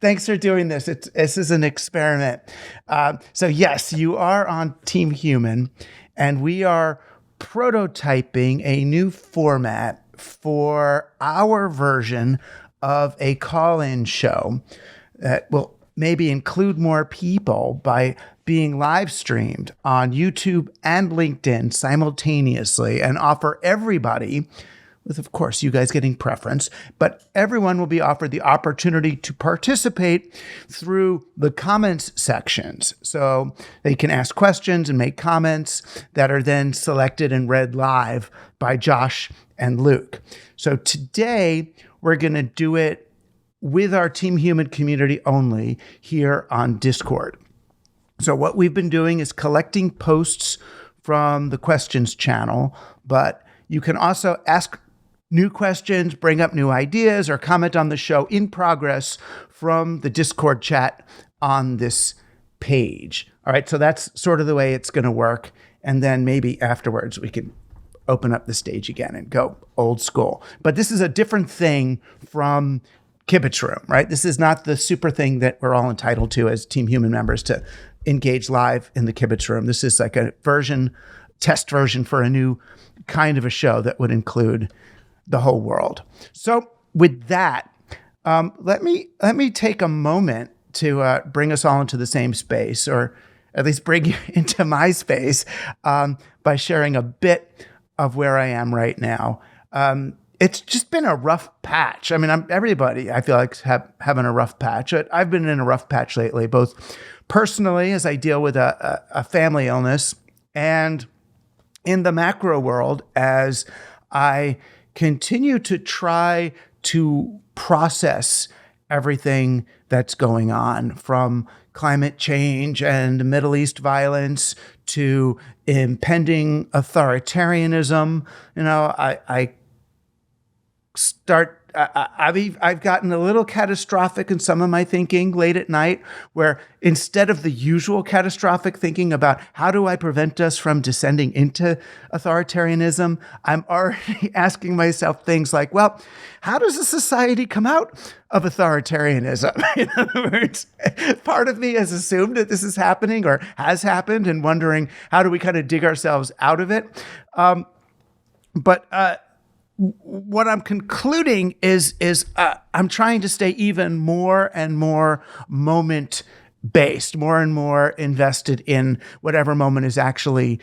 Thanks for doing this. This is an experiment. So yes, you are on Team Human, and we are prototyping a new format for our version of a call-in show that will maybe include more people by being live streamed on YouTube and LinkedIn simultaneously and offer everybody, with of course you guys getting preference, but everyone will be offered the opportunity to participate through the comments sections. So they can ask questions and make comments that are then selected and read live by Josh and Luke. So today we're going to do it with our Team Human community only here on Discord. So what we've been doing is collecting posts from the questions channel, but you can also ask new questions, bring up new ideas, or comment on the show in progress from the Discord chat on this page. All right, so that's sort of the way it's going to work. And then maybe afterwards we can open up the stage again and go old school. But this is a different thing from Kibitz Room, right? This is not the super thing that we're all entitled to as Team Human members to engage live in the Kibitz Room. This is like a test version for a new kind of a show that would include the whole world. So with that, let me take a moment to bring us all into the same space, or at least bring you into my space, by sharing a bit of where I am right now. It's just been a rough patch. I mean, everybody, I feel like, having a rough patch. I've been in a rough patch lately, both personally as I deal with a family illness, and in the macro world as I continue to try to process everything that's going on, from climate change and Middle East violence to impending authoritarianism. You know, I've gotten a little catastrophic in some of my thinking late at night, where instead of the usual catastrophic thinking about how do I prevent us from descending into authoritarianism, I'm already asking myself things like, well, how does a society come out of authoritarianism? In other words, part of me has assumed that this is happening or has happened, and wondering how do we kind of dig ourselves out of it. But what I'm concluding is I'm trying to stay even more and more moment-based, more and more invested in whatever moment is actually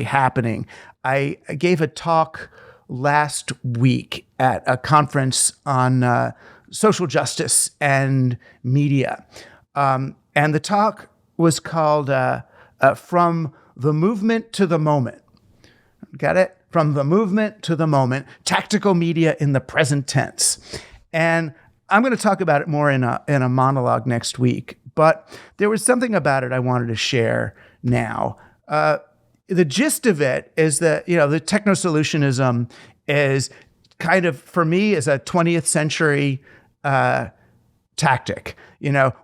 happening. I gave a talk last week at a conference on social justice and media, and the talk was called "From the Movement to the Moment." Got it? From the movement to the moment, tactical media in the present tense. And I'm going to talk about it more in a monologue next week, but there was something about it I wanted to share now. The gist of it is that, the Technos Solutionism is kind of, for me, is a 20th century tactic,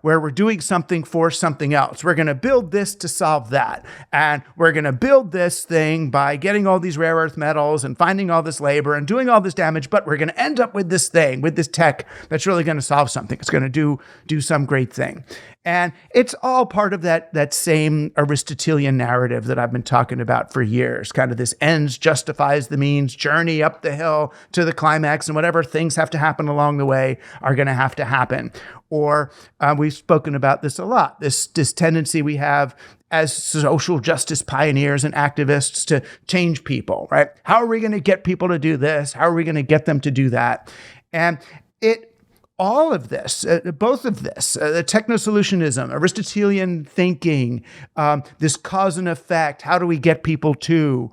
where we're doing something for something else. We're going to build this to solve that. And we're going to build this thing by getting all these rare earth metals and finding all this labor and doing all this damage, but we're going to end up with this thing, with this tech that's really going to solve something. It's going to do some great thing. And it's all part of that same Aristotelian narrative that I've been talking about for years, kind of this ends justifies the means journey up the hill to the climax, and whatever things have to happen along the way are going to have to happen. Or we've spoken about this a lot, this tendency we have as social justice pioneers and activists to change people, right? How are we going to get people to do this? How are we going to get them to do that? And all of this, both of this, the Technos Solutionism, Aristotelian thinking, this cause and effect, how do we get people to,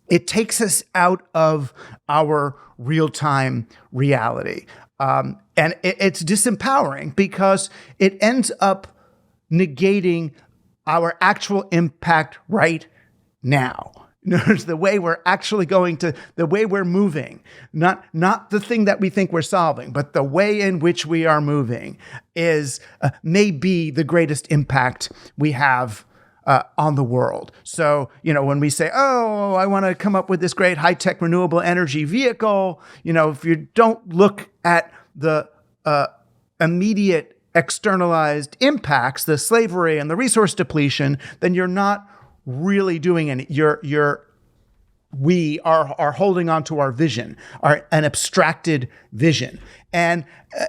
it takes us out of our real-time reality. And it's disempowering because it ends up negating our actual impact right now. Notice the way we're actually the way we're moving, not the thing that we think we're solving, but the way in which we are moving is may be the greatest impact we have on the world. So, when we say, oh, I want to come up with this great high-tech renewable energy vehicle, if you don't look at the immediate externalized impacts, the slavery and the resource depletion, then you're not really doing any. We are holding on to our vision, an abstracted vision. And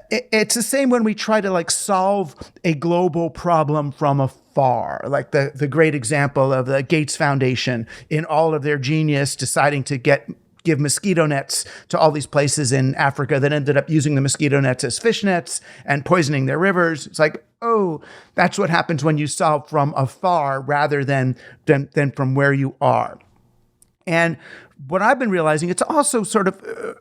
it's the same when we try to solve a global problem from afar, like the great example of the Gates Foundation in all of their genius deciding to give mosquito nets to all these places in Africa that ended up using the mosquito nets as fish nets and poisoning their rivers. It's like, oh, that's what happens when you solve from afar rather than from where you are. And what I've been realizing, it's also sort of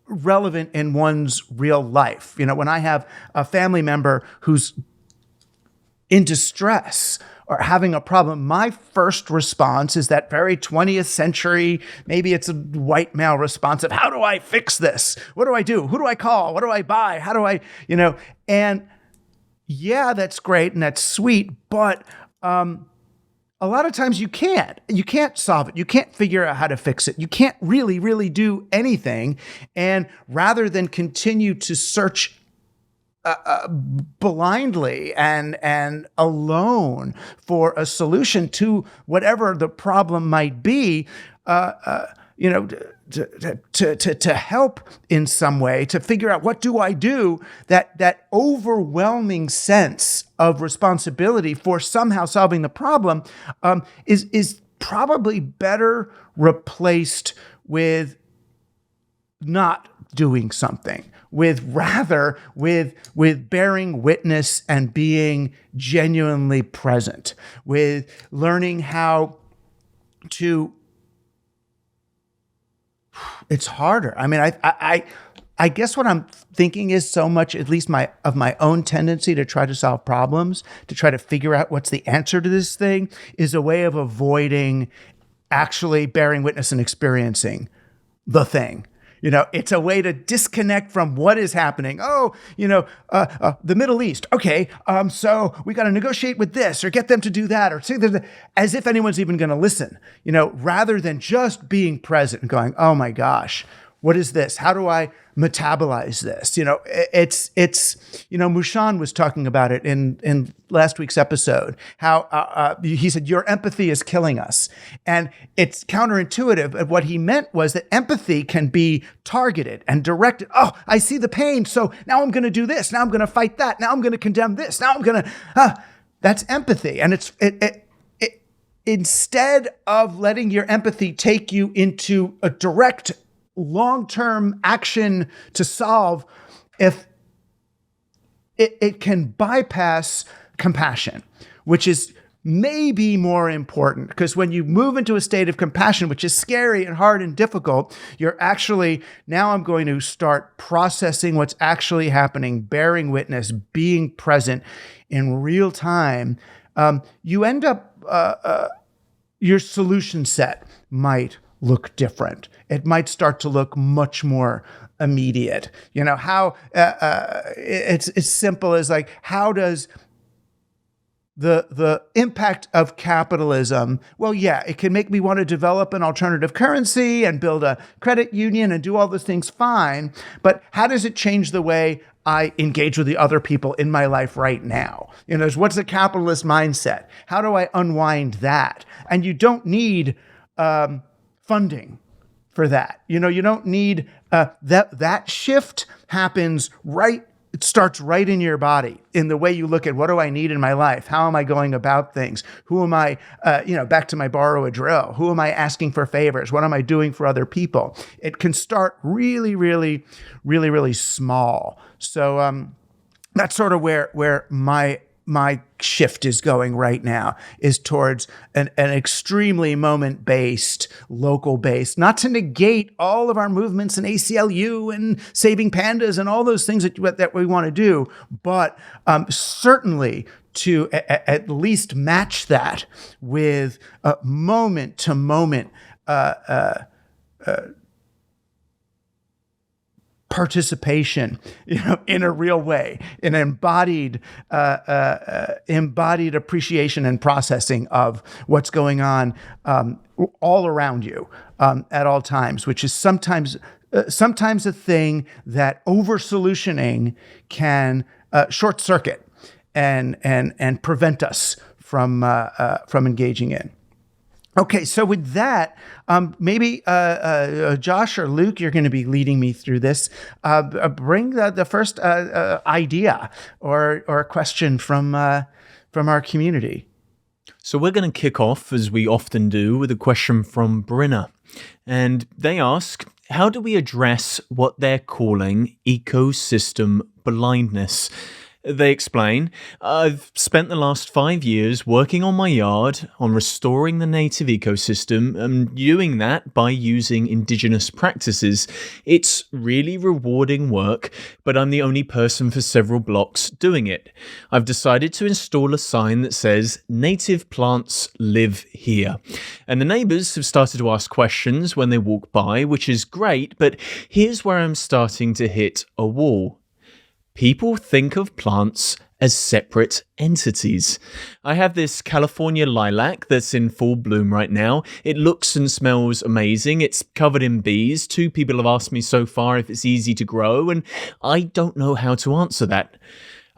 relevant in one's real life. When I have a family member who's in distress or having a problem, my first response is that very 20th century, maybe it's a white male response of, how do I fix this? What do I do? Who do I call? What do I buy? How do I, and yeah, that's great and that's sweet, but a lot of times you can't solve it. You can't figure out how to fix it. You can't really, really do anything. And rather than continue to search blindly and alone for a solution to whatever the problem might be, to help in some way, to figure out what do I do, that overwhelming sense of responsibility for somehow solving the problem is probably better replaced with not doing something, with bearing witness and being genuinely present, with learning how to. It's harder. I mean, I guess what I'm thinking is so much, at least of my own tendency to try to solve problems, to try to figure out what's the answer to this thing, is a way of avoiding actually bearing witness and experiencing the thing. It's a way to disconnect from what is happening. Oh, the Middle East. Okay, so we got to negotiate with this or get them to do that or say that, as if anyone's even going to listen, rather than just being present and going, oh my gosh, what is this? How do I metabolize this? It's Mushan was talking about it in last week's episode, how he said, your empathy is killing us. And it's counterintuitive. But what he meant was that empathy can be targeted and directed. Oh, I see the pain. So now I'm going to do this. Now I'm going to fight that. Now I'm going to condemn this. Now I'm going to, that's empathy. And instead of letting your empathy take you into a direct long-term action to solve, if it can bypass compassion, which is maybe more important, because when you move into a state of compassion, which is scary and hard and difficult, you're actually, now I'm going to start processing what's actually happening, bearing witness, being present in real time. You end up, your solution set might look different. It might start to look much more immediate. How it's as simple as how does the impact of capitalism, well, yeah, it can make me want to develop an alternative currency and build a credit union and do all those things, fine. But how does it change the way I engage with the other people in my life right now? What's the capitalist mindset? How do I unwind that? And you don't need funding for that. You don't need that shift happens right. It starts right in your body, in the way you look at what do I need in my life? How am I going about things? Who am I, back to my borrow a drill. Who am I asking for favors? What am I doing for other people? It can start really, really, really, really small. So that's sort of where my shift is going right now, is towards an extremely moment-based, local-based, not to negate all of our movements and ACLU and saving pandas and all those things that we want to do, but certainly to at least match that with moment-to-moment participation, in a real way, in embodied appreciation and processing of what's going on all around you at all times, which is sometimes a thing that over-solutioning can short circuit and prevent us from engaging in. Okay, so with that, maybe Josh or Luke, you're going to be leading me through this. Bring the first idea or a question from our community. So we're going to kick off, as we often do, with a question from Brinner. And they ask, how do we address what they're calling ecosystem blindness? They explain, I've spent the last 5 years working on my yard on restoring the native ecosystem and doing that by using indigenous practices. It's really rewarding work, but I'm the only person for several blocks doing it. I've decided to install a sign that says, native plants live here. And the neighbours have started to ask questions when they walk by, which is great, but here's where I'm starting to hit a wall. People think of plants as separate entities. I have this California lilac that's in full bloom right now. It looks and smells amazing. It's covered in bees. 2 people have asked me so far if it's easy to grow, and I don't know how to answer that.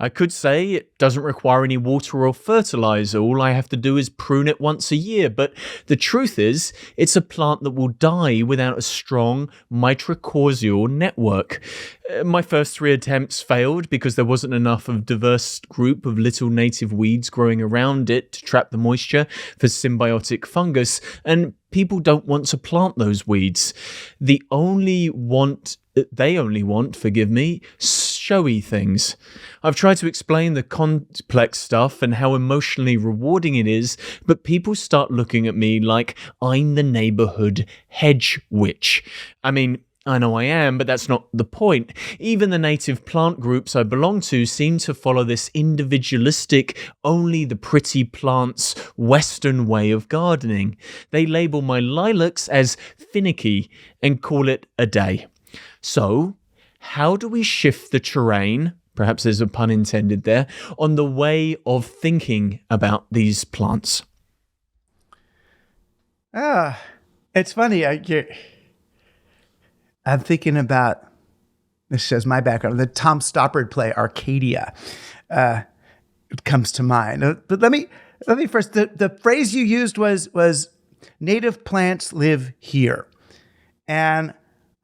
I could say it doesn't require any water or fertilizer. All I have to do is prune it once a year. But the truth is, it's a plant that will die without a strong mycorrhizal network. My first 3 attempts failed because there wasn't enough of a diverse group of little native weeds growing around it to trap the moisture for symbiotic fungus. And people don't want to plant those weeds. They only want, showy things. I've tried to explain the complex stuff and how emotionally rewarding it is, but people start looking at me like I'm the neighborhood hedge witch. I mean, I know I am, but that's not the point. Even the native plant groups I belong to seem to follow this individualistic, only the pretty plants Western way of gardening. They label my lilacs as finicky and call it a day. So, how do we shift the terrain, perhaps there's a pun intended there, on the way of thinking about these plants? It's funny. I'm thinking about, this shows my background, the Tom Stoppard play Arcadia comes to mind. But let me first, the phrase you used was native plants live here. And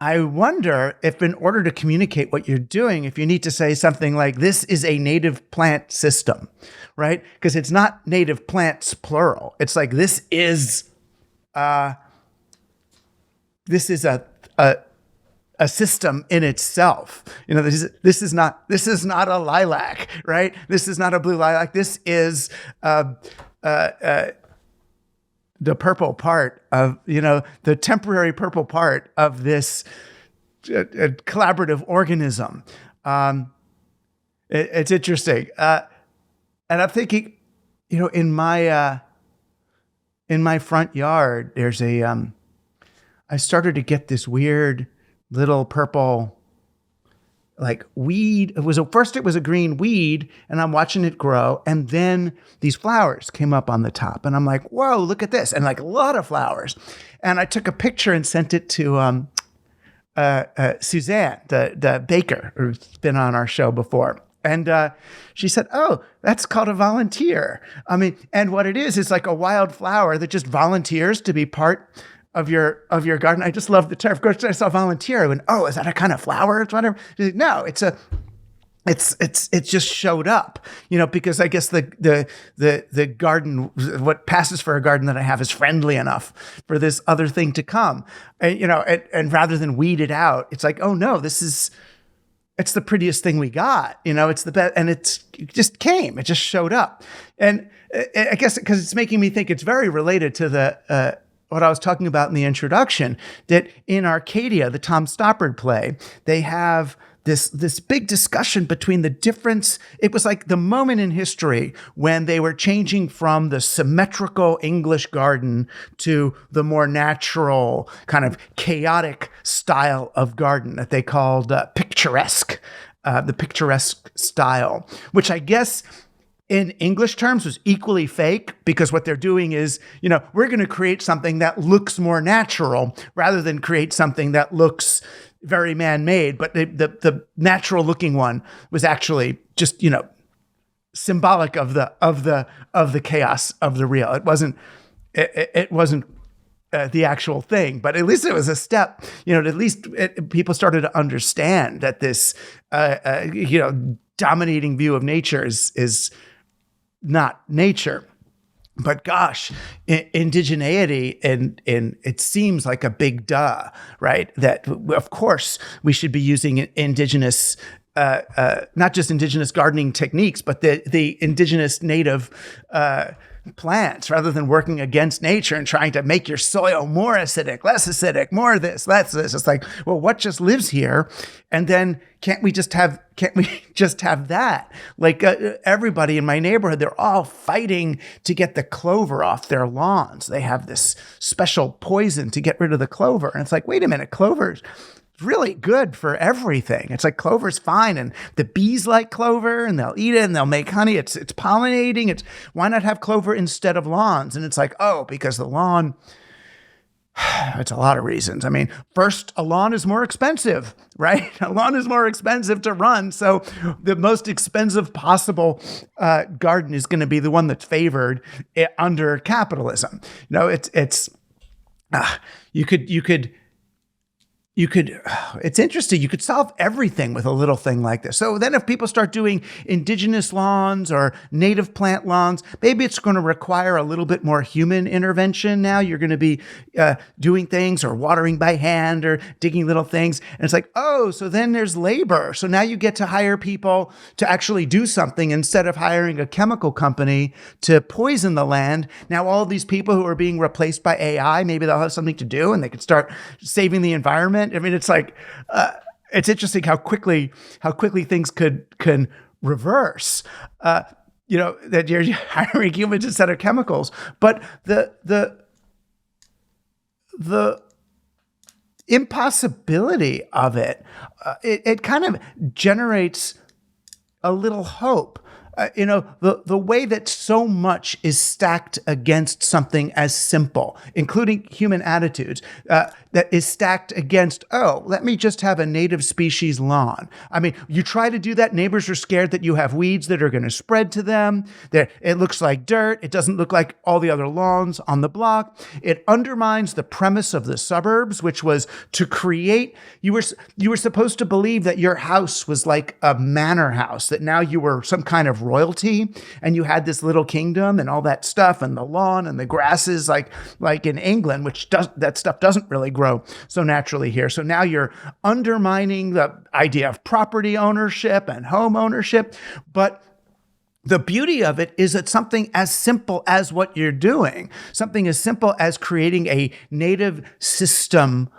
I wonder if in order to communicate what you're doing, if you need to say something like, this is a native plant system, right? Because it's not native plants, plural. It's like, this is a system in itself. You know, this is not a lilac, right? This is not a blue lilac. This is the purple part of, the temporary purple part of this collaborative organism. It's interesting. And I'm thinking, in my front yard, there's I started to get this weird little purple, like weed. First it was a green weed, and I'm watching it grow, and then these flowers came up on the top, and I'm like, whoa, look at this, and like a lot of flowers. And I took a picture and sent it to Suzanne, the baker, who's been on our show before. And she said, oh, that's called a volunteer. I mean, and what it is like a wild flower that just volunteers to be part of your garden. I just love the term. Of course, I saw volunteer. I went, oh, is that a kind of flower? It's whatever. No, it just showed up, because I guess the garden, what passes for a garden that I have, is friendly enough for this other thing to come. And rather than weed it out, it's like, oh no, it's the prettiest thing we got. It's the best, and it just came. It just showed up, and I guess because it's making me think it's very related to the. What I was talking about in the introduction, that in Arcadia, the Tom Stoppard play, they have this big discussion between the difference. It was like the moment in history when they were changing from the symmetrical English garden to the more natural, kind of chaotic style of garden that they called picturesque, the picturesque style, which I guess in English terms was equally fake, because what they're doing is, we're going to create something that looks more natural rather than create something that looks very man-made. But the natural looking one was actually just, symbolic of the chaos of the real. It wasn't the actual thing, but at least it was a step. At least people started to understand that this dominating view of nature is not nature. But gosh, indigeneity, and it seems like a big duh, right? That of course we should be using indigenous, not just indigenous gardening techniques, but the indigenous native plants, rather than working against nature and trying to make your soil more acidic, less acidic, more of this, less of this. It's like, well, what just lives here? And then can't we just have that? Like everybody in my neighborhood, they're all fighting to get the clover off their lawns. They have this special poison to get rid of the clover. And it's like, wait a minute, clover's really good for everything. It's like clover's fine, and the bees like clover, and they'll eat it and they'll make honey. It's pollinating. Why not have clover instead of lawns? And it's like, oh, because the lawn. It's a lot of reasons. I mean, first, a lawn is more expensive, right? A lawn is more expensive to run. So the most expensive possible garden is going to be the one that's favored under capitalism. It's interesting. You could solve everything with a little thing like this. So then if people start doing indigenous lawns or native plant lawns, maybe it's going to require a little bit more human intervention. Now you're going to be doing things or watering by hand or digging little things. And it's like, oh, so then there's labor. So now you get to hire people to actually do something instead of hiring a chemical company to poison the land. Now all these people who are being replaced by AI, maybe they'll have something to do and they could start saving the environment. I mean, it's like, it's interesting how quickly things can reverse, that you're hiring humans instead of chemicals. But the impossibility of it, it kind of generates a little hope. The way that so much is stacked against something as simple, including human attitudes, that is stacked against, oh, let me just have a native species lawn. I mean, you try to do that, neighbors are scared that you have weeds that are going to spread to them. It looks like dirt. It doesn't look like all the other lawns on the block. It undermines the premise of the suburbs, which was to create, you were supposed to believe that your house was like a manor house, that now you were some kind of royalty and you had this little kingdom and all that stuff and the lawn and the grasses like in England, which that stuff doesn't really grow so naturally here. So now you're undermining the idea of property ownership and home ownership. But the beauty of it is that something as simple as what you're doing, something as simple as creating a native system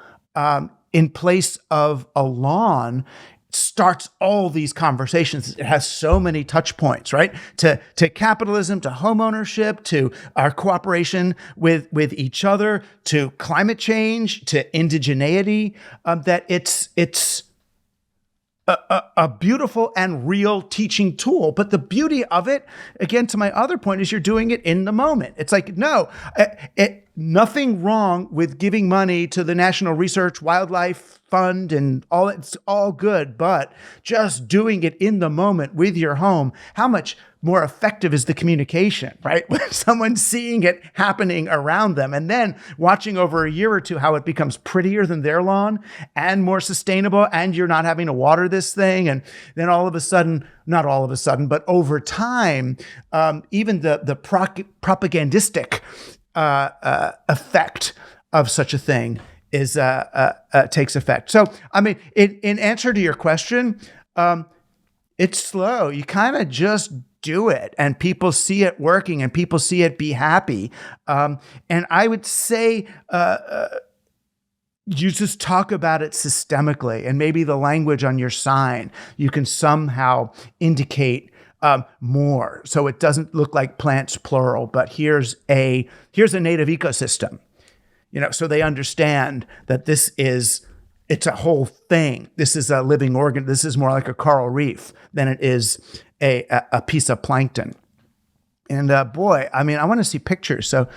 in place of a lawn, starts all these conversations. It has so many touch points, right? To capitalism, to home ownership, to our cooperation with each other, to climate change, to indigeneity, that it's a beautiful and real teaching tool. But the beauty of it, again, to my other point, is you're doing it in the moment. It's like, no, nothing wrong with giving money to the National Research Wildlife Fund and all, it's all good, but just doing it in the moment with your home, how much more effective is the communication, right? When someone's seeing it happening around them and then watching over a year or two how it becomes prettier than their lawn and more sustainable, and you're not having to water this thing. And then all of a sudden, not all of a sudden, but over time, even the propagandistic effect of such a thing is takes effect. So, I mean, in answer to your question, it's slow. You kind of just do it, and people see it working, and people see it be happy. And I would say you just talk about it systemically, and maybe the language on your sign, you can somehow indicate more. So it doesn't look like plants plural, but here's a native ecosystem. So they understand that it's a whole thing. This is a living organ. This is more like a coral reef than it is a piece of plankton. And boy, I mean, I want to see pictures. So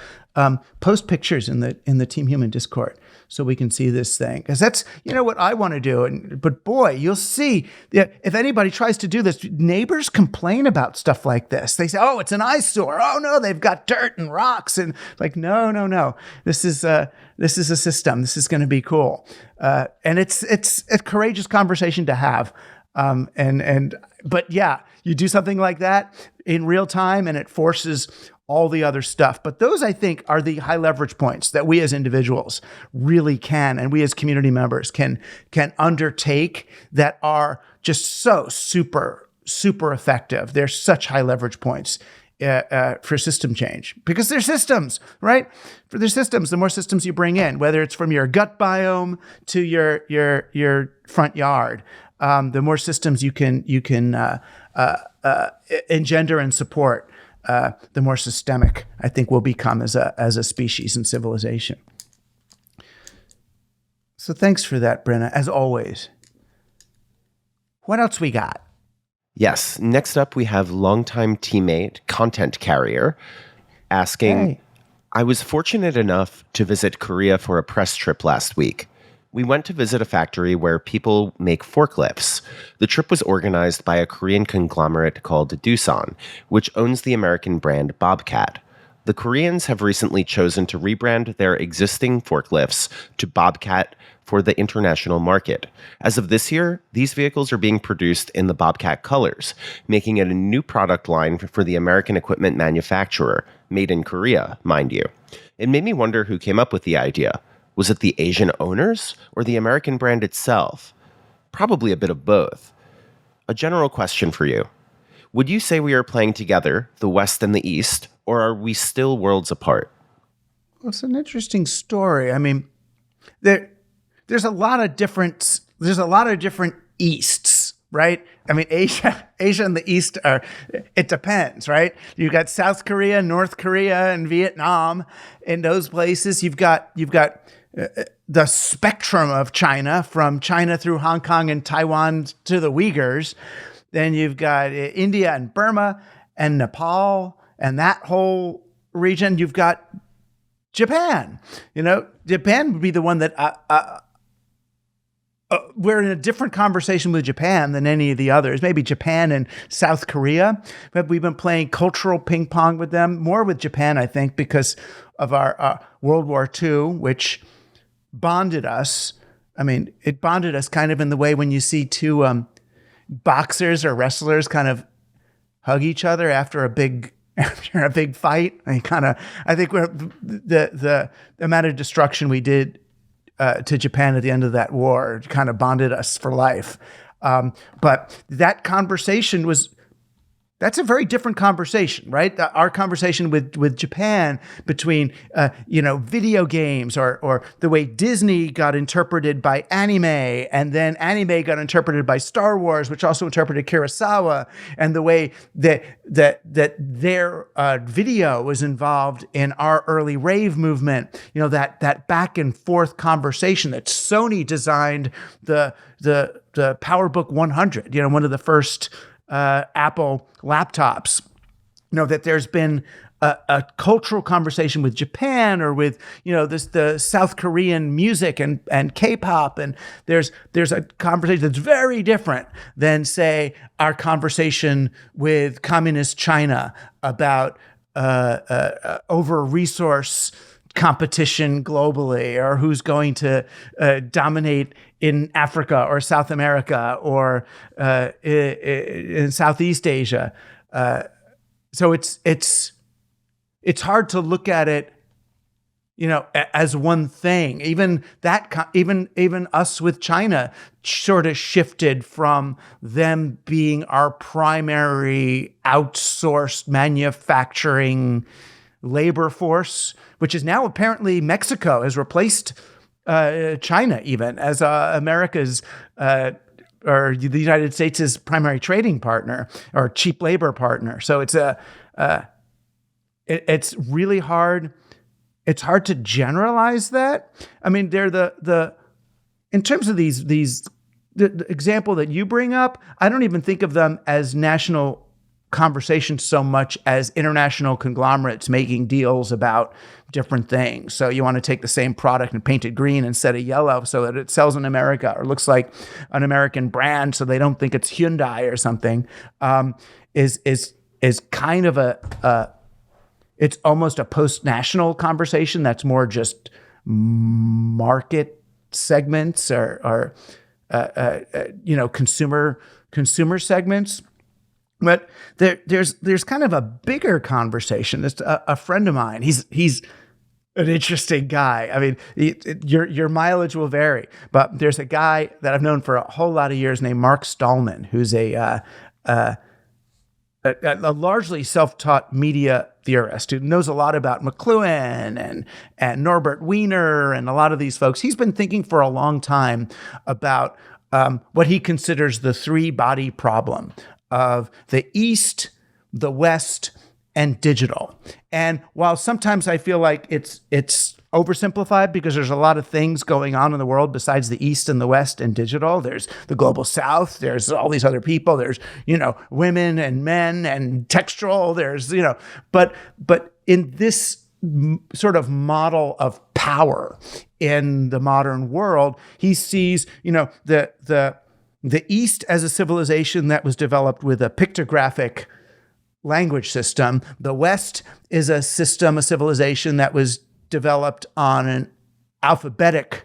post pictures in the Team Human Discord so we can see this thing, because that's what I want to do. But boy, you'll see if anybody tries to do this, neighbors complain about stuff like this. They say, "Oh, it's an eyesore. Oh no, they've got dirt and rocks." And like, no, this is a system. This is going to be cool, and it's a courageous conversation to have. But yeah, you do something like that in real time and it forces all the other stuff. But those, I think, are the high leverage points that we as individuals really can, and we as community members can undertake, that are just so super, super effective. They're such high leverage points for system change, because they're systems, right? For their systems, the more systems you bring in, whether it's from your gut biome to your front yard, the more systems you can engender and support, the more systemic I think we'll become as a species and civilization. So thanks for that, Brenna, as always. What else we got? Yes. Next up, we have longtime teammate, Content Carrier, asking, Hey. I was fortunate enough to visit Korea for a press trip last week. We went to visit a factory where people make forklifts. The trip was organized by a Korean conglomerate called Doosan, which owns the American brand Bobcat. The Koreans have recently chosen to rebrand their existing forklifts to Bobcat for the international market. As of this year, these vehicles are being produced in the Bobcat colors, making it a new product line for the American equipment manufacturer, made in Korea, mind you. It made me wonder who came up with the idea. Was it the Asian owners or the American brand itself? Probably a bit of both. A general question for you. Would you say we are playing together, the West and the East, or are we still worlds apart? Well, it's an interesting story. I mean, there's a lot of different Easts, right? I mean, Asia and the East it depends, right? You've got South Korea, North Korea, and Vietnam. In those places, you've got the spectrum of China, from China through Hong Kong and Taiwan to the Uyghurs. Then you've got India and Burma and Nepal and that whole region. You've got Japan. Japan would be the one that we're in a different conversation with Japan than any of the others. Maybe Japan and South Korea, but we've been playing cultural ping pong with them, more with Japan, I think, because of our World War II, which bonded us. I mean, it bonded us kind of in the way when you see two boxers or wrestlers kind of hug each other after a big fight. I think we're the amount of destruction we did to Japan at the end of that war kind of bonded us for life. But that conversation that's a very different conversation, right? Our conversation with Japan between, video games or the way Disney got interpreted by anime, and then anime got interpreted by Star Wars, which also interpreted Kurosawa, and the way that their video was involved in our early rave movement. That back and forth conversation that Sony designed the PowerBook 100, one of the first Apple laptops, that there's been a cultural conversation with Japan, or with, the South Korean music and K-pop. And there's a conversation that's very different than, say, our conversation with communist China about over resource competition globally, or who's going to dominate in Africa or South America or in Southeast Asia. So it's hard to look at it, as one thing. Even us with China sort of shifted from them being our primary outsourced manufacturing labor force, which is now apparently Mexico has replaced China even as America's or the United States' primary trading partner or cheap labor partner. So it's really hard. It's hard to generalize that. I mean, they're in terms of the example that you bring up, I don't even think of them as national conversation so much as international conglomerates making deals about different things. So you want to take the same product and paint it green instead of yellow so that it sells in America or looks like an American brand so they don't think it's Hyundai or something, is kind of it's almost a post-national conversation that's more just market segments or consumer segments. But there's kind of a bigger conversation. It's a friend of mine. He's an interesting guy. I mean, your mileage will vary, but there's a guy that I've known for a whole lot of years named Mark Stallman, who's a largely self-taught media theorist who knows a lot about McLuhan and Norbert Wiener and a lot of these folks. He's been thinking for a long time about what he considers the three-body problem of the East, the West, and digital. And while sometimes I feel like it's oversimplified because there's a lot of things going on in the world besides the East and the West and digital. There's the global South. There's all these other people. There's, women and men and textual. There's, but in this sort of model of power in the modern world, he sees, the East as a civilization that was developed with a pictographic language system. The West is a civilization that was developed on an alphabetic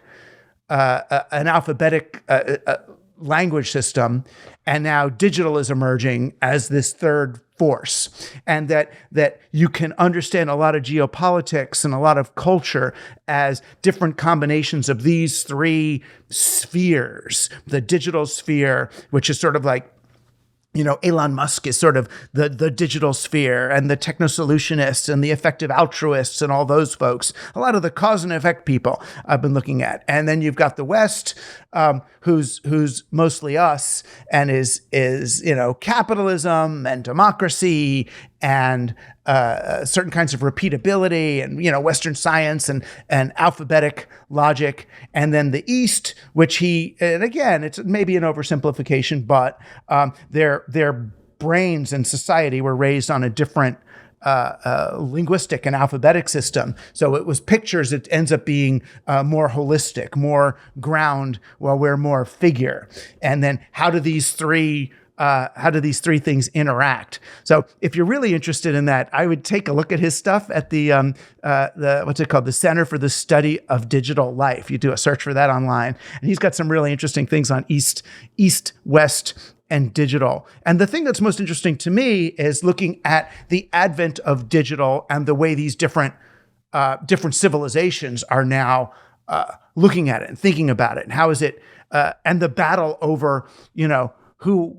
language system, and now digital is emerging as this third force, and that you can understand a lot of geopolitics and a lot of culture as different combinations of these three spheres. The digital sphere, which is sort of like, Elon Musk is sort of the digital sphere, and the Technos Solutionists and the effective altruists and all those folks, a lot of the cause and effect people I've been looking at. And then you've got the West, who's mostly us and is capitalism and democracy and certain kinds of repeatability and Western science and alphabetic logic. And then the East, which and again, it's maybe an oversimplification, but their brains and society were raised on a different linguistic and alphabetic system. So it was pictures. It ends up being more holistic, more ground, while we're more figure. And then how do these three things interact? So if you're really interested in that, I would take a look at his stuff at the what's it called? The Center for the Study of Digital Life. You do a search for that online, and he's got some really interesting things on East, West, and digital. And the thing that's most interesting to me is looking at the advent of digital and the way these different civilizations are now looking at it and thinking about it, and how is it, and the battle over, who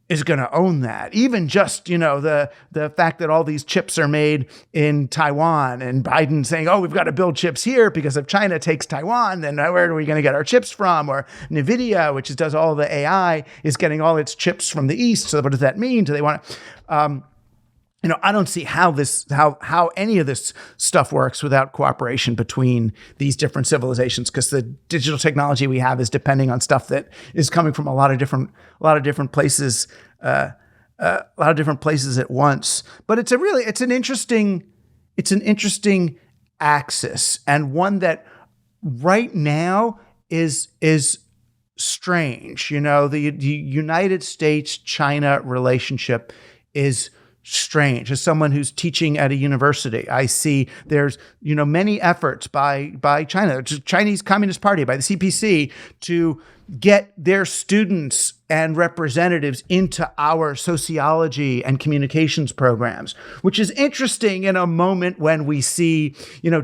is going to own that. Even just, the fact that all these chips are made in Taiwan, and Biden saying, we've got to build chips here because if China takes Taiwan, then where are we going to get our chips from? Or NVIDIA, which does all the AI, is getting all its chips from the East. So what does that mean? Do they want to... I don't see how any of this stuff works without cooperation between these different civilizations, because the digital technology we have is depending on stuff that is coming from a lot of different places, at once. But it's an interesting axis, and one that right now is strange. The United States-China relationship is strange. As someone who's teaching at a university, I see there's, many efforts by China, Chinese Communist Party, by the CPC, to get their students and representatives into our sociology and communications programs, which is interesting in a moment when we see,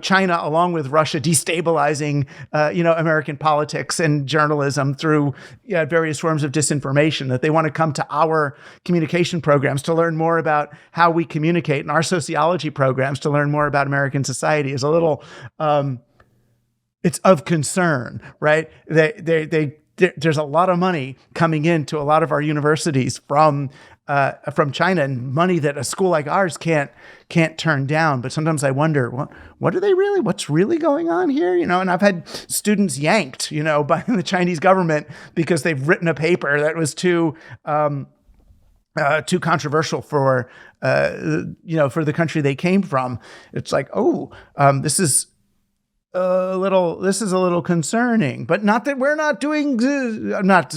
China along with Russia destabilizing, American politics and journalism through various forms of disinformation, that they want to come to our communication programs to learn more about how we communicate, and our sociology programs to learn more about American society is a little, it's of concern, right? There's a lot of money coming into a lot of our universities from China, and money that a school like ours can't turn down. But sometimes I wonder, what's really going on here? And I've had students yanked, by the Chinese government because they've written a paper that was too too controversial for for the country they came from. It's like, this is a little concerning, but not that we're not doing not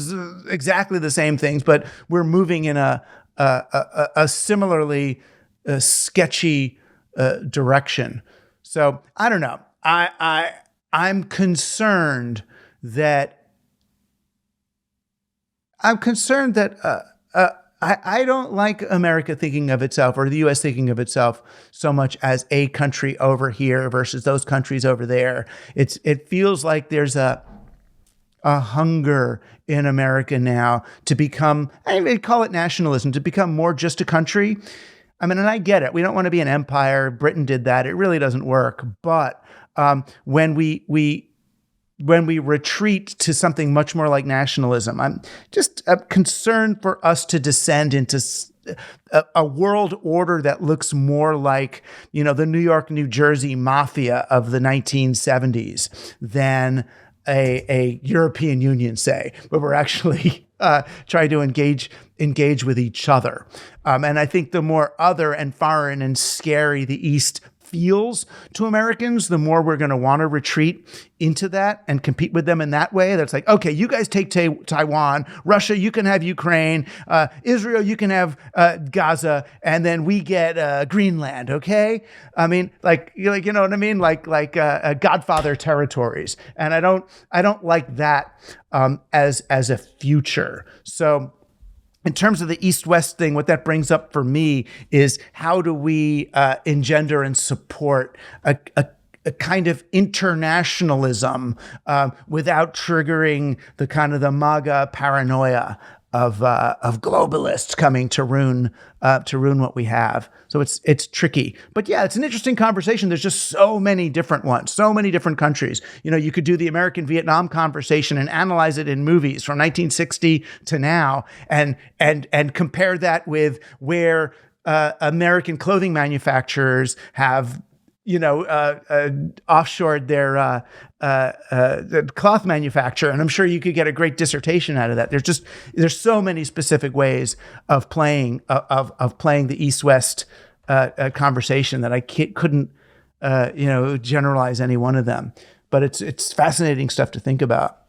exactly the same things, but we're moving in a similarly sketchy direction. So I don't know. I'm concerned that I don't like America thinking of itself, or the U.S. thinking of itself, so much as a country over here versus those countries over there. It feels like there's a hunger in America now to become, I mean, call it nationalism, to become more just a country. I mean, and I get it. We don't want to be an empire. Britain did that. It really doesn't work. But when we retreat to something much more like nationalism, I'm just concerned for us to descend into a world order that looks more like, the New York, New Jersey mafia of the 1970s than a European Union, say, where we're actually trying to engage with each other. And I think the more other and foreign and scary the East feels to Americans, the more we're going to want to retreat into that and compete with them in that way. That's like, okay, you guys take Taiwan, Russia, you can have Ukraine, Israel, you can have Gaza, and then we get Greenland. Okay, I mean, you know what I mean, like Godfather territories, and I don't like that as a future. So, in terms of the East-West thing, what that brings up for me is, how do we engender and support a kind of internationalism without triggering the MAGA paranoia of globalists coming to ruin what we have. So it's tricky, but yeah, it's an interesting conversation. There's just so many different ones, so many different countries. You could do the American-Vietnam conversation and analyze it in movies from 1960 to now, and compare that with where American clothing manufacturers have offshored their cloth manufacture, and I'm sure you could get a great dissertation out of that. There's so many specific ways of playing the East-West conversation that I couldn't generalize any one of them. But it's fascinating stuff to think about.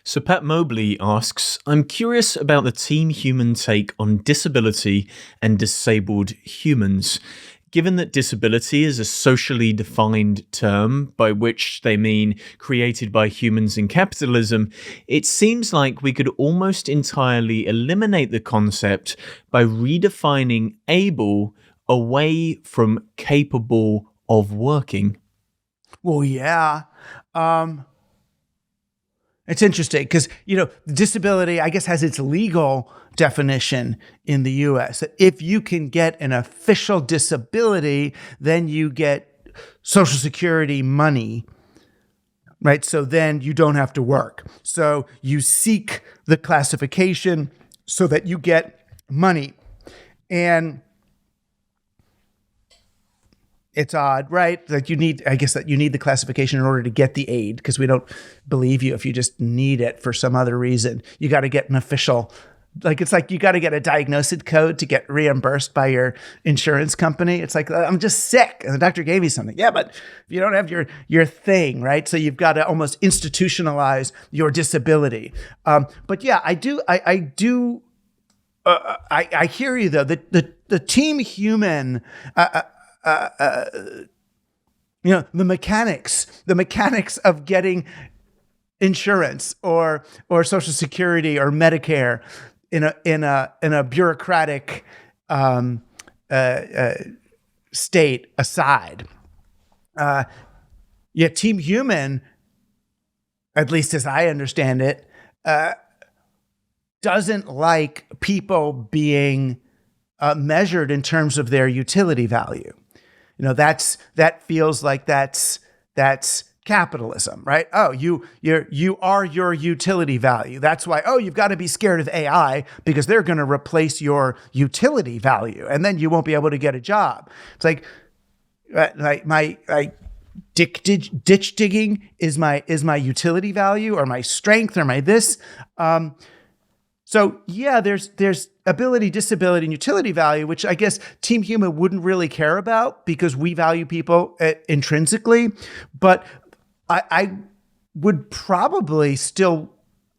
So Pat Mobley asks, I'm curious about the Team Human take on disability and disabled humans. Given that disability is a socially defined term, by which they mean created by humans in capitalism, it seems like we could almost entirely eliminate the concept by redefining able away from capable of working. Well, yeah. It's interesting because, disability, I guess, has its legal definition in the U.S. That if you can get an official disability, then you get Social Security money, right? So then you don't have to work. So you seek the classification so that you get money. And it's odd, right? Like you need the classification in order to get the aid, because we don't believe you if you just need it for some other reason. You got to get an official, it's like you got to get a diagnosis code to get reimbursed by your insurance company. It's like, I'm just sick and the doctor gave me something. Yeah, but if you don't have your thing, right? So you've got to almost institutionalize your disability. But yeah, I hear you though. The Team Human, the mechanics of getting insurance or Social Security or Medicare in a bureaucratic state aside. Team Human, at least as I understand it, doesn't like people being measured in terms of their utility value. That feels like that's capitalism, right? Oh, you are your utility value. That's why, you've got to be scared of AI because they're going to replace your utility value, and then you won't be able to get a job. It's like my ditch digging is my utility value, or my strength, or my this. So So yeah, there's ability, disability, and utility value, which I guess Team Human wouldn't really care about because we value people intrinsically. But I would probably still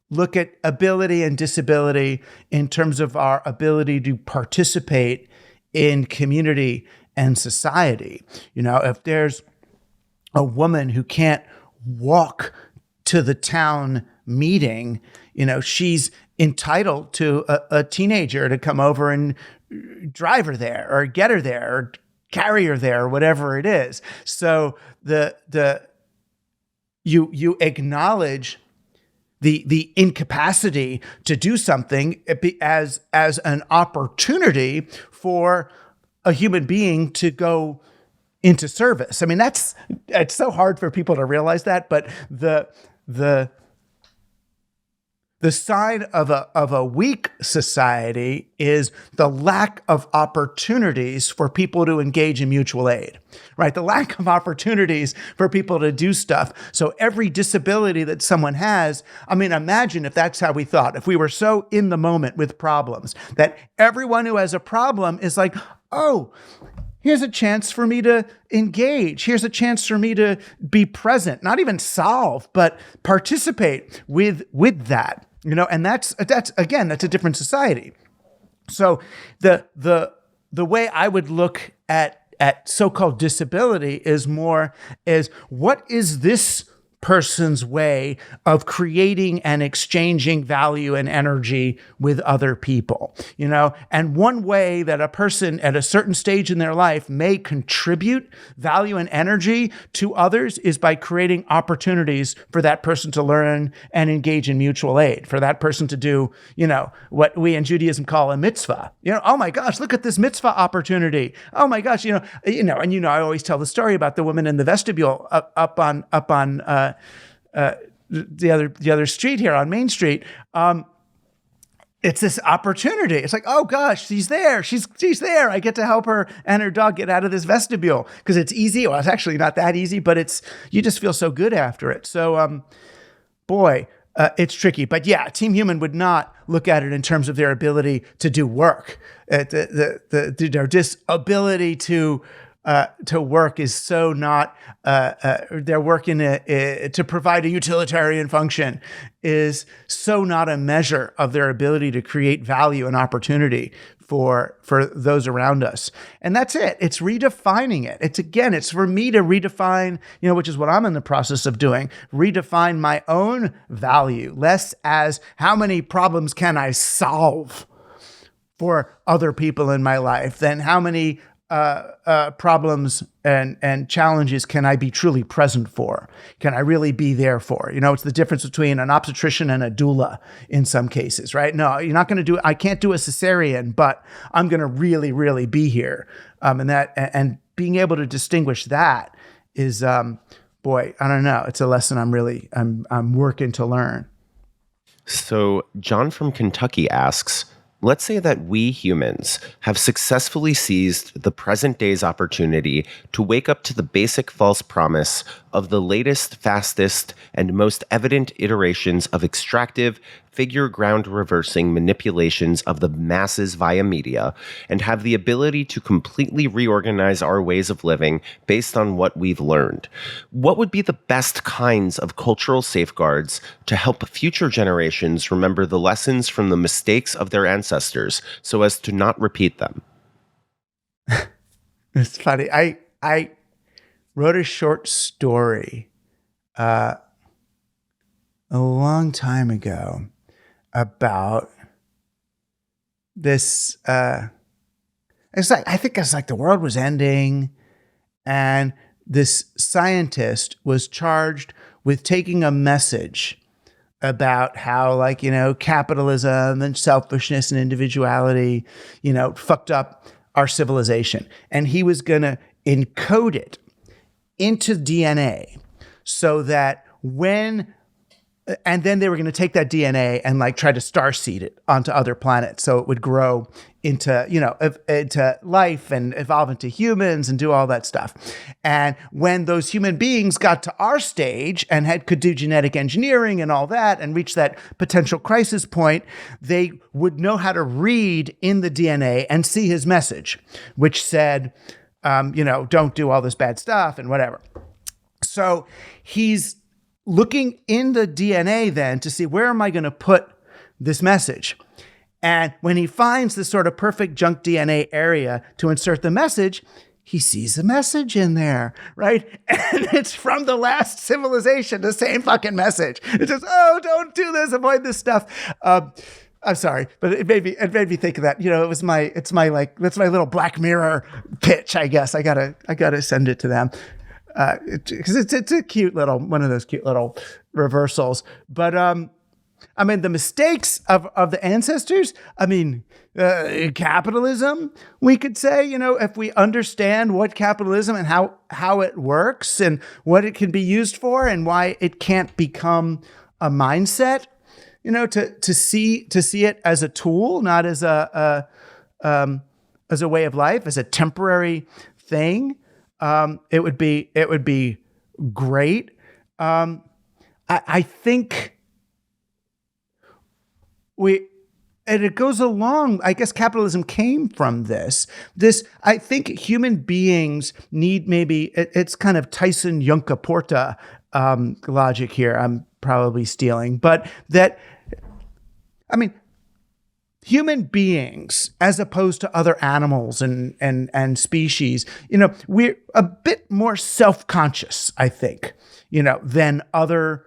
look at ability and disability in terms of our ability to participate in community and society. If there's a woman who can't walk to the town meeting, she's entitled to a teenager to come over and drive her there or get her there or carry her there or whatever it is. So you acknowledge the incapacity to do something as an opportunity for a human being to go into service. I mean, it's so hard for people to realize that, but the sign of a weak society is the lack of opportunities for people to engage in mutual aid, right? The lack of opportunities for people to do stuff. So every disability that someone has, I mean, imagine if that's how we thought, if we were so in the moment with problems that everyone who has a problem is like, oh, here's a chance for me to engage. Here's a chance for me to be present, not even solve, but participate with that. And that's again, that's a different society. So the way I would look at so-called disability is what is this person's way of creating and exchanging value and energy with other people, and one way that a person at a certain stage in their life may contribute value and energy to others is by creating opportunities for that person to learn and engage in mutual aid, for that person to do, what we in Judaism call a mitzvah. Oh my gosh, look at this mitzvah opportunity. Oh my gosh, I always tell the story about the woman in the vestibule up on the other street here on Main Street. It's this opportunity. It's like, oh gosh, she's there. She's there. I get to help her and her dog get out of this vestibule because it's easy. Well, it's actually not that easy, but you just feel so good after it. So, it's tricky. But yeah, Team Human would not look at it in terms of their ability to do work. Their disability to work is so not, their work to provide a utilitarian function is so not a measure of their ability to create value and opportunity for those around us. And that's it. It's redefining it. It's for me to redefine, which is what I'm in the process of doing, redefine my own value, less as how many problems can I solve for other people in my life than how many problems and challenges can I be truly present for? Can I really be there for? It's the difference between an obstetrician and a doula in some cases, right? No, you're not going to I can't do a cesarean, but I'm going to really, really be here. And being able to distinguish that is, I don't know. It's a lesson I'm working to learn. So John from Kentucky asks, let's say that we humans have successfully seized the present day's opportunity to wake up to the basic false promise of the latest, fastest, and most evident iterations of extractive, figure ground reversing manipulations of the masses via media, and have the ability to completely reorganize our ways of living based on what we've learned. What would be the best kinds of cultural safeguards to help future generations remember the lessons from the mistakes of their ancestors so as to not repeat them? It's funny. I wrote a short story a long time ago about this. I think it's like the world was ending, and this scientist was charged with taking a message about how, capitalism and selfishness and individuality, fucked up our civilization. And he was going to encode it into DNA so that when and then they were going to take that DNA and like try to starseed it onto other planets so it would grow into, into life and evolve into humans and do all that stuff. And when those human beings got to our stage and could do genetic engineering and all that and reach that potential crisis point, they would know how to read in the DNA and see his message, which said, don't do all this bad stuff and whatever. So he's looking in the DNA then to see, where am I going to put this message? And when he finds this sort of perfect junk DNA area to insert the message, he sees a message in there, right? And it's from the last civilization, the same fucking message. It says, oh, don't do this, avoid this stuff. I'm sorry, but it made me think of that. That's my little Black Mirror pitch, I guess. I gotta send it to them. Because it's a cute little, one of those cute little reversals. But the mistakes of the ancestors, capitalism, we could say, if we understand what capitalism and how it works and what it can be used for and why it can't become a mindset, to see it as a tool, not as a way of life, as a temporary thing. It would be great. I think and it goes along, I guess capitalism came from this. I think human beings need it's kind of Tyson Yunkaporta logic here. I'm probably stealing, but human beings, as opposed to other animals and species, we're a bit more self-conscious, I think, than other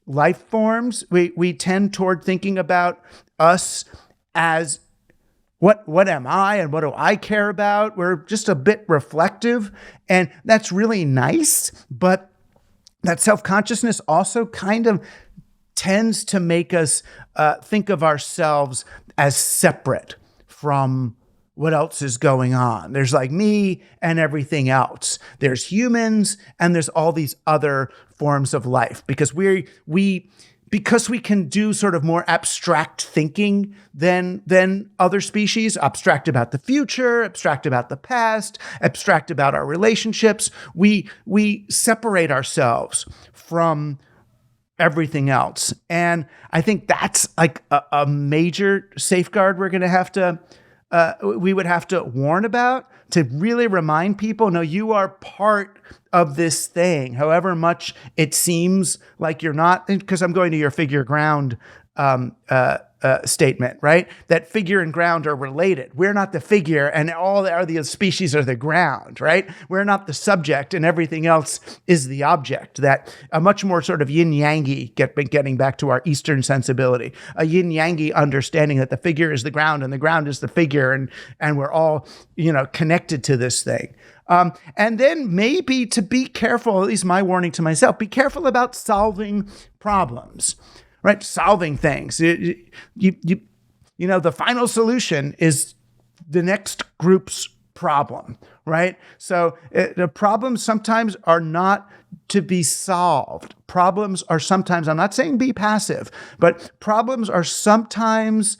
life forms. We tend toward thinking about us as what am I and what do I care about? We're just a bit reflective, and that's really nice, but that self-consciousness also kind of tends to make us think of ourselves as separate from what else is going on. There's like me and everything else. There's humans and there's all these other forms of life, because because we can do sort of more abstract thinking than other species, abstract about the future, abstract about the past, abstract about our relationships. We separate ourselves from everything else. And I think that's like a major safeguard we're going to have to, we would have to warn about, to really remind people, no, you are part of this thing, however much it seems like you're not, because I'm going to your figure ground statement, right? That figure and ground are related. We're not the figure and all the species are the ground, right? We're not the subject and everything else is the object. That a much more sort of yin-yangy, getting back to our Eastern sensibility, a yin-yangy understanding that the figure is the ground and the ground is the figure, and we're all, connected to this thing. And then maybe to be careful, at least my warning to myself, be careful about solving problems. Right, solving things. The final solution is the next group's problem, right? So the problems sometimes are not to be solved. Problems are sometimes, I'm not saying be passive, but problems are sometimes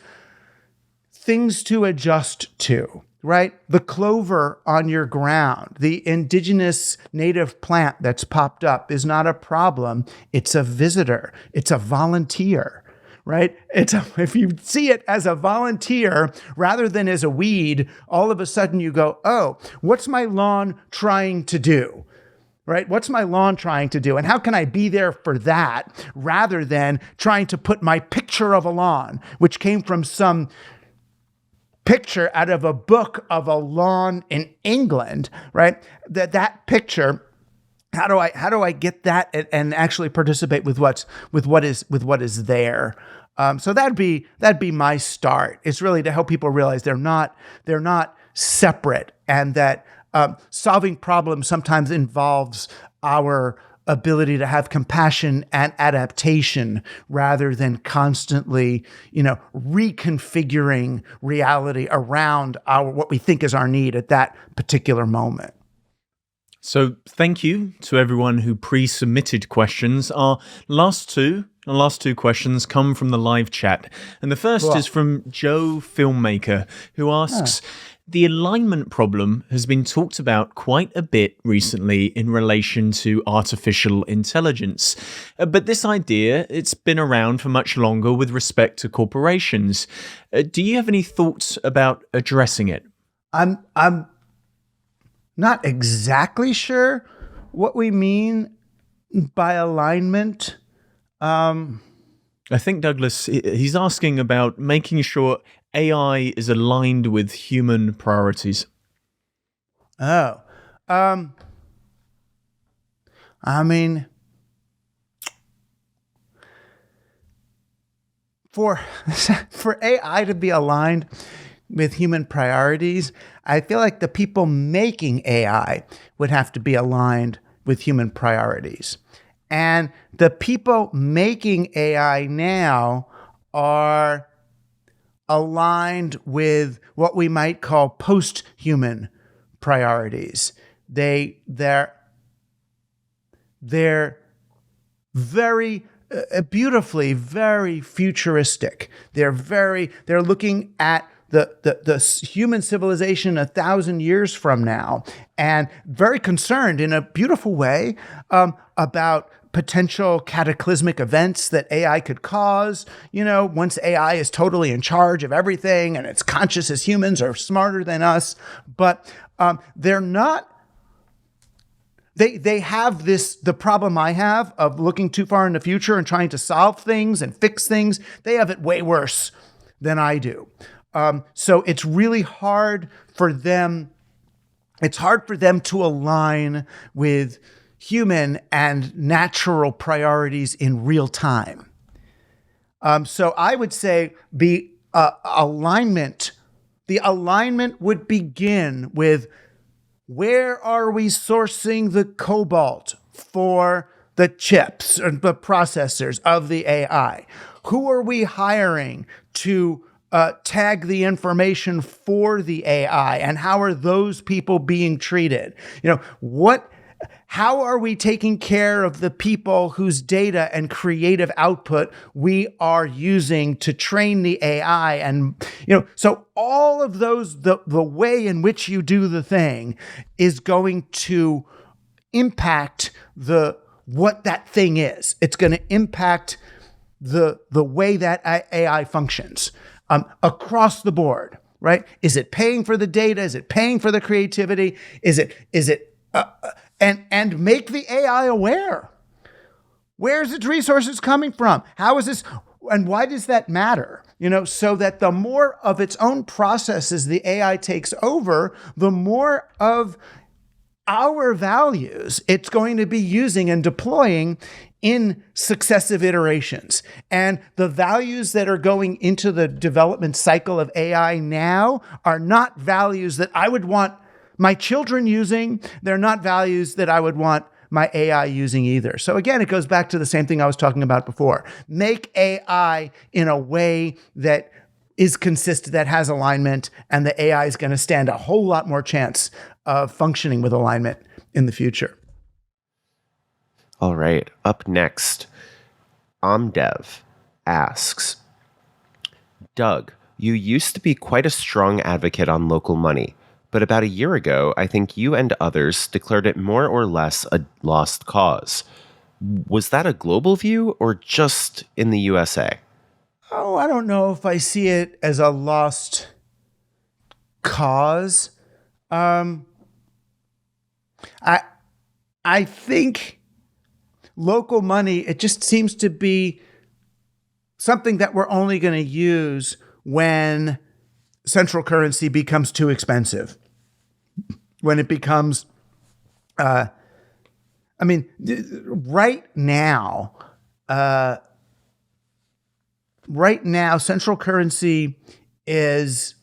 things to adjust to. Right? The clover on your ground, the indigenous native plant that's popped up is not a problem. It's a visitor. It's a volunteer, right? If you see it as a volunteer rather than as a weed, all of a sudden you go, oh, what's my lawn trying to do? Right? What's my lawn trying to do? And how can I be there for that rather than trying to put my picture of a lawn, which came from some picture out of a book of a lawn in England, right? That picture, how do I get that and actually participate with what is there? So that'd be my start. It's really to help people realize they're not separate, and that solving problems sometimes involves our ability to have compassion and adaptation rather than constantly, reconfiguring reality around what we think is our need at that particular moment. So thank you to everyone who pre-submitted questions. Our last two Our last two questions come from the live chat. And the first is from Joe Filmmaker, who asks, the alignment problem has been talked about quite a bit recently in relation to artificial intelligence. But this idea, it's been around for much longer with respect to corporations. Do you have any thoughts about addressing it? I'm not exactly sure what we mean by alignment. I think, Douglas, he's asking about making sure AI is aligned with human priorities. I mean, for AI to be aligned with human priorities, I feel like the people making AI would have to be aligned with human priorities. And the people making AI now are aligned with what we might call post-human priorities. They're very beautifully, very futuristic. They're looking at the human civilization 1,000 years from now, and very concerned in a beautiful way about potential cataclysmic events that AI could cause. You know, once AI is totally in charge of everything and it's conscious as humans or smarter than us, but they're not. They have the problem I have of looking too far in the future and trying to solve things and fix things. They have it way worse than I do. So it's really hard for them. It's hard for them to align with human and natural priorities in real time. So I would say alignment. The alignment would begin with, where are we sourcing the cobalt for the chips or the processors of the AI? Who are we hiring to tag the information for the AI, and how are those people being treated? You know, how are we taking care of the people whose data and creative output we are using to train the AI? And, you know, so all of those, the way in which you do the thing is going to impact what that thing is. It's going to impact the way that AI functions across the board, right? Is it paying for the data? Is it paying for the creativity? And make the AI aware. Where's its resources coming from? How is this, and why does that matter? You know, so that the more of its own processes the AI takes over, the more of our values it's going to be using and deploying in successive iterations. And the values that are going into the development cycle of AI now are not values that I would want my children using. They're not values that I would want my AI using either. So again, it goes back to the same thing I was talking about before. Make AI in a way that is consistent, that has alignment, and the AI is going to stand a whole lot more chance of functioning with alignment in the future. All right. Up next, Amdev asks, Doug, you used to be quite a strong advocate on local money, but about a year ago, I think you and others declared it more or less a lost cause. Was that a global view or just in the USA? Oh, I don't know if I see it as a lost cause. I think local money, it just seems to be something that we're only going to use when central currency becomes too expensive. When it becomes, right now, central currency is,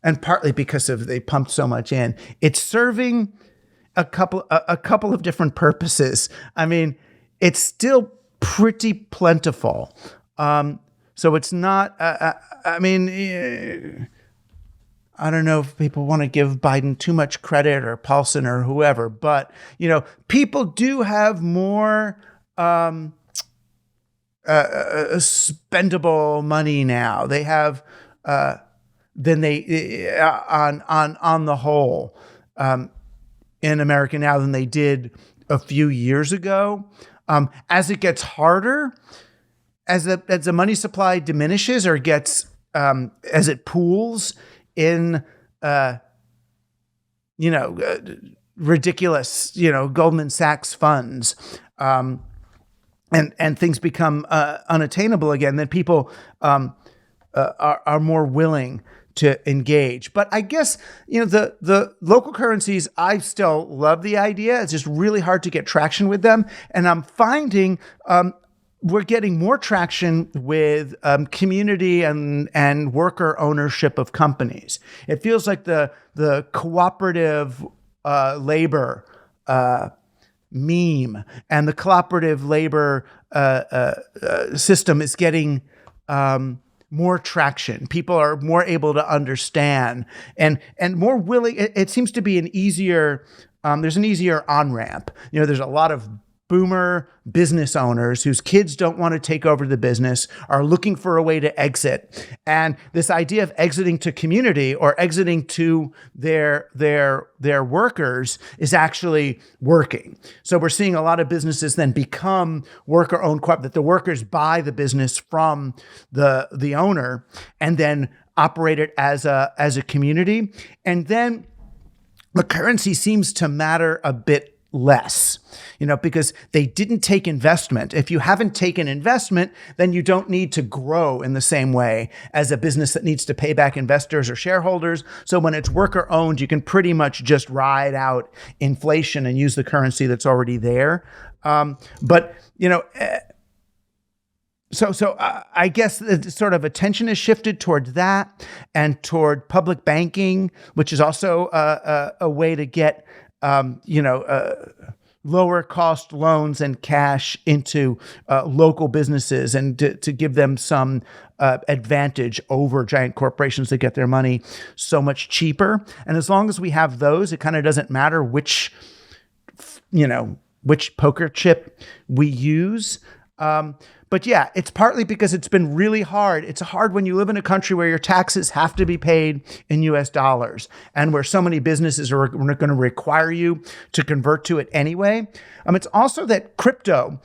and partly because of they pumped so much in, it's serving a couple of different purposes. I mean, it's still pretty plentiful. So it's not, I don't know if people want to give Biden too much credit or Paulson or whoever, but, you know, people do have more spendable money now. They have than they on the whole in America now than they did a few years ago. As it gets harder, as the money supply diminishes or gets as it pools in ridiculous Goldman Sachs funds, and things become unattainable again, then people are more willing to engage. But I guess the local currencies, I still love the idea. It's just really hard to get traction with them, and I'm finding we're getting more traction with community and worker ownership of companies. It feels like the cooperative labor meme and the cooperative labor system is getting more traction. People are more able to understand and more willing. It seems to be an easier. There's an easier on-ramp. There's a lot of boomer business owners whose kids don't want to take over the business, are looking for a way to exit. And this idea of exiting to community or exiting to their workers is actually working. So we're seeing a lot of businesses then become worker-owned that the workers buy the business from the owner and then operate it as a community. And then the currency seems to matter a bit less, because they didn't take investment. If you haven't taken investment, then you don't need to grow in the same way as a business that needs to pay back investors or shareholders. So when it's worker owned, you can pretty much just ride out inflation and use the currency that's already there. So I guess the sort of attention is shifted toward that and toward public banking, which is also a way to get lower cost loans and cash into local businesses and to give them some advantage over giant corporations that get their money so much cheaper. And as long as we have those, it kind of doesn't matter which poker chip we use. But yeah, it's partly because it's been really hard. It's hard when you live in a country where your taxes have to be paid in US dollars and where so many businesses are going to require you to convert to it anyway. It's also that crypto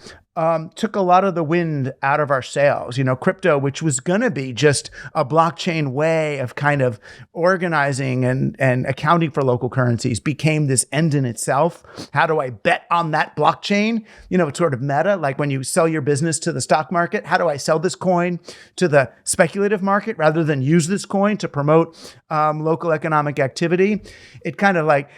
took a lot of the wind out of our sails. Crypto, which was going to be just a blockchain way of kind of organizing and accounting for local currencies, became this end in itself. How do I bet on that blockchain? It's sort of meta, like when you sell your business to the stock market. How do I sell this coin to the speculative market rather than use this coin to promote local economic activity? It kind of like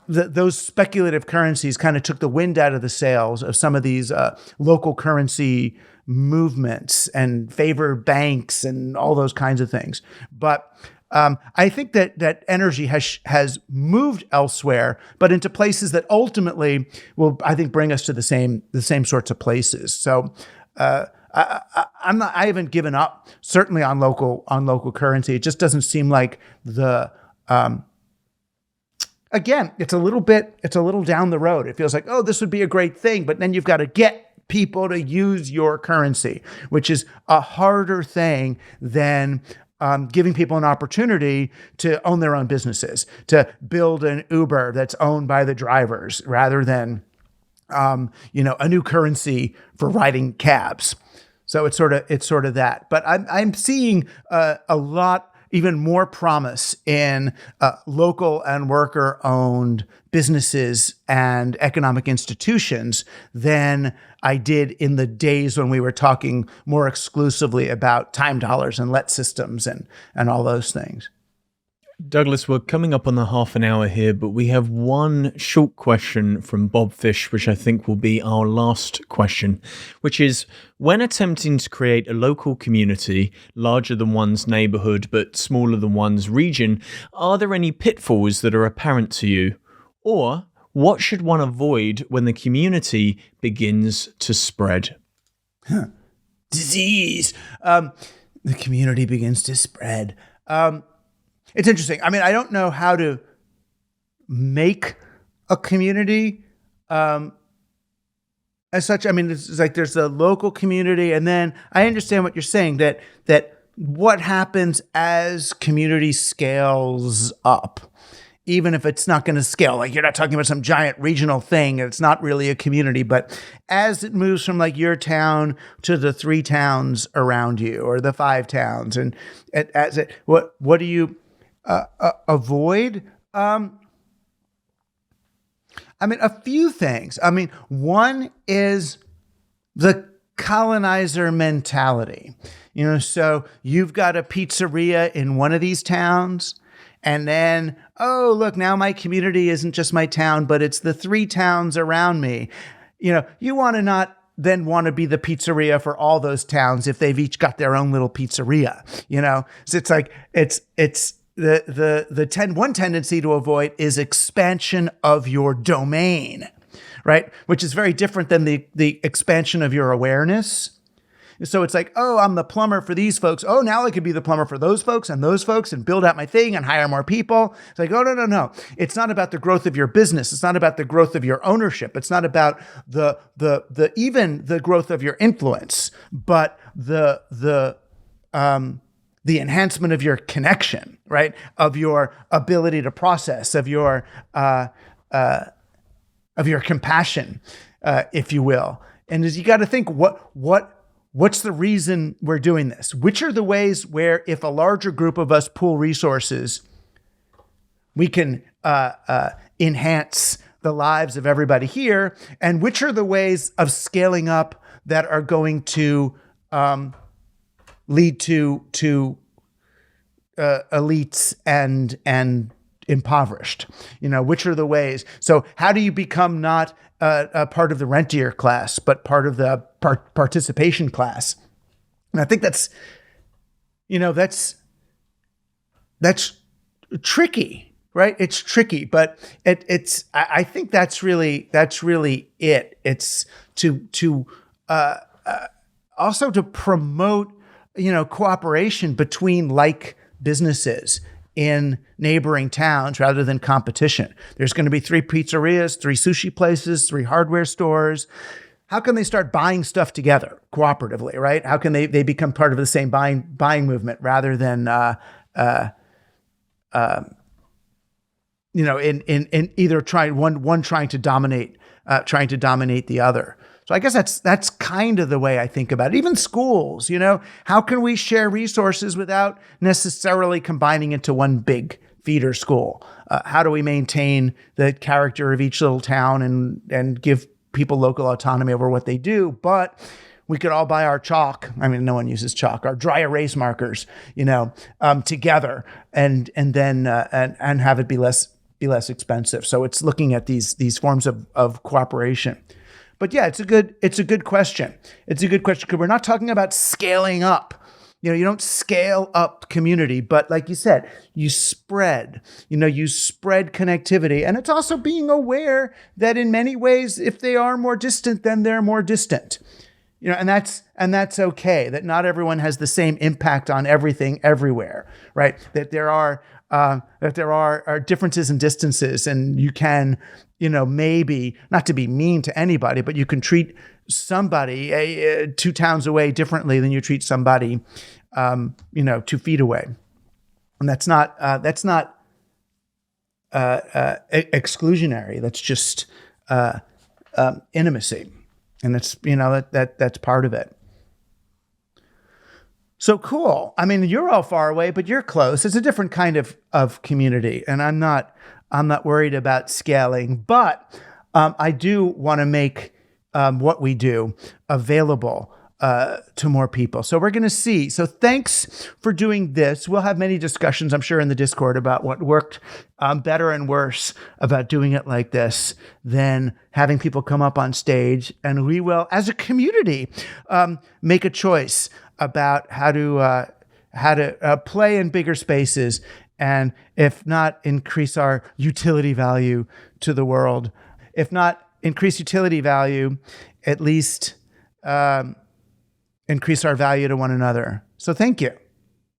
those speculative currencies kind of took the wind out of the sails of some of these local currency movements and favor banks and all those kinds of things. But I think that energy has moved elsewhere, but into places that ultimately will, I think, bring us to the same sorts of places. So I haven't given up, certainly on local currency. It just doesn't seem like the again, it's a little down the road. It feels like, oh, this would be a great thing, but then you've got to get people to use your currency, which is a harder thing than giving people an opportunity to own their own businesses, to build an Uber that's owned by the drivers rather than, a new currency for riding cabs. So it's sort of that. But I'm seeing a lot. Even more promise in local and worker-owned businesses and economic institutions than I did in the days when we were talking more exclusively about time dollars and let systems and all those things. Douglas, we're coming up on the half an hour here, but we have one short question from Bob Fish, which I think will be our last question, which is, when attempting to create a local community larger than one's neighborhood but smaller than one's region, are there any pitfalls that are apparent to you? Or what should one avoid when the community begins to spread? Disease. The community begins to spread. It's interesting. I mean, I don't know how to make a community as such, I mean, it's like there's the local community, and then I understand what you're saying, that what happens as community scales up, even if it's not going to scale, like you're not talking about some giant regional thing, it's not really a community, but as it moves from like your town to the 3 towns around you or the 5 towns, and what do you avoid? I mean, a few things. I mean, one is the colonizer mentality. So you've got a pizzeria in one of these towns, and then, oh, look, now my community isn't just my town, but it's the 3 towns around me. You want to not then want to be the pizzeria for all those towns if they've each got their own little pizzeria. So it's like, it's one tendency to avoid is expansion of your domain, right? Which is very different than the expansion of your awareness. So it's like, oh, I'm the plumber for these folks. Oh, now I could be the plumber for those folks and build out my thing and hire more people. It's like, oh, no. It's not about the growth of your business. It's not about the growth of your ownership. It's not about even the growth of your influence, but the enhancement of your connection, right? Of your ability to process, of your compassion, if you will. And as you got to think, what's the reason we're doing this? Which are the ways where, if a larger group of us pool resources, we can enhance the lives of everybody here? And which are the ways of scaling up that are going to lead to elites and impoverished? Which are the ways? So how do you become not a part of the rentier class, but part of the participation class? And I think that's tricky, right? It's tricky, but I think that's really it. It's to also to promote cooperation between like businesses in neighboring towns rather than competition. There's going to be 3 pizzerias, 3 sushi places, 3 hardware stores. How can they start buying stuff together cooperatively, right? How can they become part of the same buying movement rather than in either one trying to dominate the other. So I guess that's kind of the way I think about it. Even schools, how can we share resources without necessarily combining into one big feeder school? How do we maintain the character of each little town and give people local autonomy over what they do? But we could all buy our chalk. I mean, no one uses chalk, our dry erase markers, together and then have it be less expensive. So it's looking at these forms of cooperation. But yeah, it's a good question. It's a good question because we're not talking about scaling up. You don't scale up community, but like you said, you spread connectivity. And it's also being aware that in many ways, if they are more distant, then they're more distant. And that's okay, that not everyone has the same impact on everything everywhere, right? That there are differences in distances, and you can, maybe not to be mean to anybody, but you can treat somebody 2 towns away differently than you treat somebody, 2 feet away. And that's not exclusionary. That's just intimacy. And that's, that's part of it. So cool. I mean, you're all far away, but you're close. It's a different kind of community. And I'm not worried about scaling, but I do want to make what we do available to more people. So we're going to see. So thanks for doing this. We'll have many discussions, I'm sure, in the Discord about what worked better and worse about doing it like this than having people come up on stage. And we will, as a community, make a choice about how to play in bigger spaces, and if not increase our utility value to the world, if not increase utility value, at least increase our value to one another. So thank you.